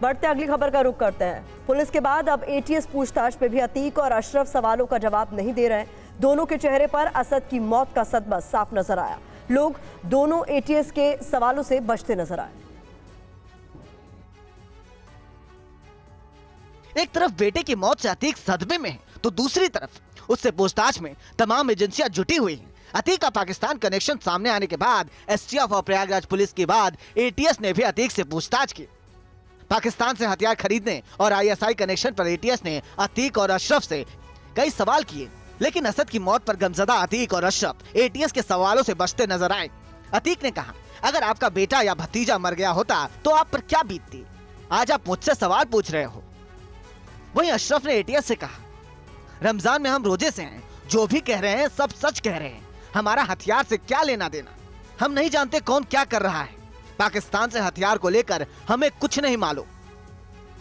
बढ़ते अगली खबर का रुख करते हैं। पुलिस के बाद अब एटीएस पूछताछ पे भी अतीक और अशरफ सवालों का जवाब नहीं दे रहे हैं। दोनों के चेहरे पर असद की मौत का सदमा साफ नजर आया। लोग दोनों एटीएस के सवालों से बचते नजर आए। एक तरफ बेटे की मौत से अतीक सदमे में है, तो दूसरी तरफ उससे पूछताछ में तमाम एजेंसियां जुटी हुई हैं। अतीक का पाकिस्तान कनेक्शन सामने आने के बाद एसटीएफ और प्रयागराज पुलिस के बाद एटीएस ने भी अतीक से पूछताछ की। पाकिस्तान से हथियार खरीदने और आईएसआई कनेक्शन पर एटीएस ने अतीक और अशरफ से कई सवाल किए, लेकिन असद की मौत पर गमजदा अतीक और अशरफ एटीएस के सवालों से बचते नजर आए। अतीक ने कहा, अगर आपका बेटा या भतीजा मर गया होता तो आप पर क्या बीतती? आज आप मुझसे सवाल पूछ रहे हो। वहीं अशरफ ने एटीएस से कहा, रमजान में हम रोजे से हैं, जो भी कह रहे हैं सब सच कह रहे हैं। हमारा हथियार से क्या लेना देना? हम नहीं जानते कौन क्या कर रहा है। पाकिस्तान से हथियार को लेकर हमें कुछ नहीं मालूम।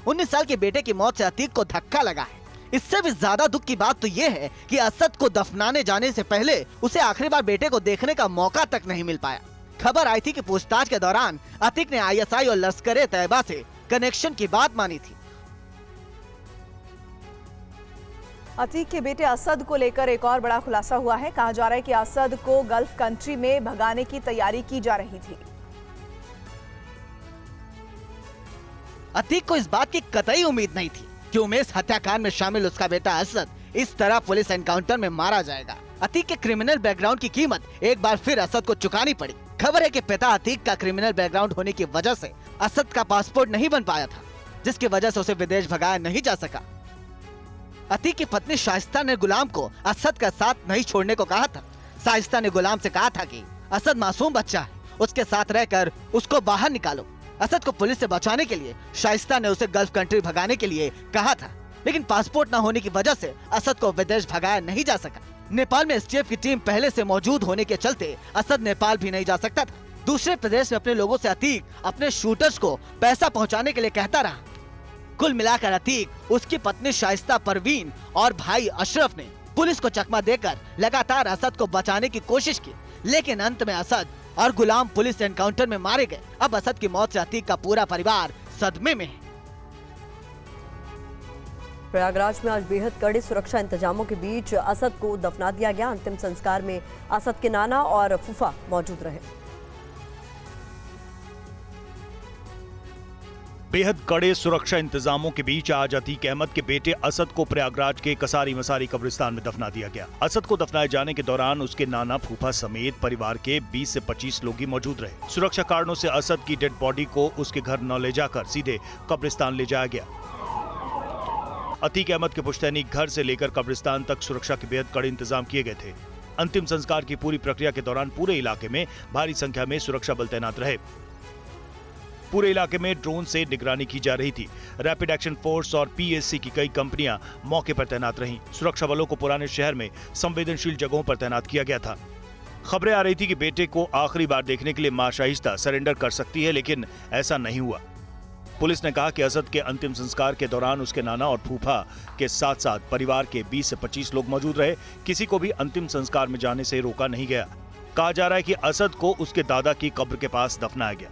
19 साल के बेटे की मौत से अतीक को धक्का लगा है। इससे भी ज्यादा दुख की बात तो यह है कि असद को दफनाने जाने से पहले उसे आखिरी बार बेटे को देखने का मौका तक नहीं मिल पाया। खबर आई थी कि पूछताछ के दौरान अतीक ने आईएसआई और लश्कर तैयबा से कनेक्शन की बात मानी थी। अतीक के बेटे असद को लेकर एक और बड़ा खुलासा हुआ है। कहा जा रहा है कि असद को गल्फ कंट्री में भगाने की तैयारी की जा रही थी। अतीक को इस बात की कतई उम्मीद नहीं थी कि उमेश हत्याकांड में शामिल उसका बेटा असद इस तरह पुलिस एनकाउंटर में मारा जाएगा। अतीक के क्रिमिनल बैकग्राउंड की कीमत एक बार फिर असद को चुकानी पड़ी। खबर है कि पिता अतीक का क्रिमिनल बैकग्राउंड होने की वजह से असद का पासपोर्ट नहीं बन पाया था, जिसकी वजह से उसे विदेश भगाया नहीं जा सका। अतीक की पत्नी शाइस्ता ने गुलाम को असद का साथ नहीं छोड़ने को कहा था। शाइस्ता ने गुलाम से कहा था कि असद मासूम बच्चा है, उसके साथ रहकर उसको बाहर निकालो। असद को पुलिस से बचाने के लिए शाइस्ता ने उसे गल्फ कंट्री भगाने के लिए कहा था, लेकिन पासपोर्ट न होने की वजह से असद को विदेश भगाया नहीं जा सका। नेपाल में एसटीएफ की टीम पहले से मौजूद होने के चलते असद नेपाल भी नहीं जा सकता था। दूसरे प्रदेश में अपने लोगों से अतीक अपने शूटर्स को पैसा पहुंचाने के लिए कहता रहा। कुल मिलाकर अतीक, उसकी पत्नी शाइस्ता परवीन और भाई अशरफ ने पुलिस को चकमा देकर लगातार असद को बचाने की कोशिश की, लेकिन अंत में असद और गुलाम पुलिस एनकाउंटर में मारे गए। अब असद की मौत से अतीक का पूरा परिवार सदमे में है। प्रयागराज में आज बेहद कड़े सुरक्षा इंतजामों के बीच असद को दफना दिया गया। अंतिम संस्कार में असद के नाना और फूफा मौजूद रहे। बेहद कड़े सुरक्षा इंतजामों के बीच आज अतीक अहमद के बेटे असद को प्रयागराज के कसारी मसारी कब्रिस्तान में दफना दिया गया। असद को दफनाए जाने के दौरान उसके नाना फूफा समेत परिवार के 20 से 25 लोग ही मौजूद रहे। सुरक्षा कारणों से असद की डेड बॉडी को उसके घर न ले जाकर सीधे कब्रिस्तान ले जाया गया। अतीक अहमद के पुश्तैनी घर से लेकर कब्रिस्तान तक सुरक्षा के बेहद कड़े इंतजाम किए गए थे। अंतिम संस्कार की पूरी प्रक्रिया के दौरान पूरे इलाके में भारी संख्या में सुरक्षा बल तैनात रहे। पूरे इलाके में ड्रोन से निगरानी की जा रही थी। रैपिड एक्शन फोर्स और पीएससी की कई कंपनियां मौके पर तैनात रहीं। सुरक्षा बलों को पुराने शहर में संवेदनशील जगहों पर तैनात किया गया था। खबरें आ रही थी कि बेटे को आखिरी बार देखने के लिए मां शाइस्ता सरेंडर कर सकती है, लेकिन ऐसा नहीं हुआ। पुलिस ने कहा कि असद के अंतिम संस्कार के दौरान उसके नाना और फूफा के साथ साथ परिवार के 20 से 25 लोग मौजूद रहे। किसी को भी अंतिम संस्कार में जाने से रोका नहीं गया। कहा जा रहा है कि असद को उसके दादा की कब्र के पास दफनाया गया।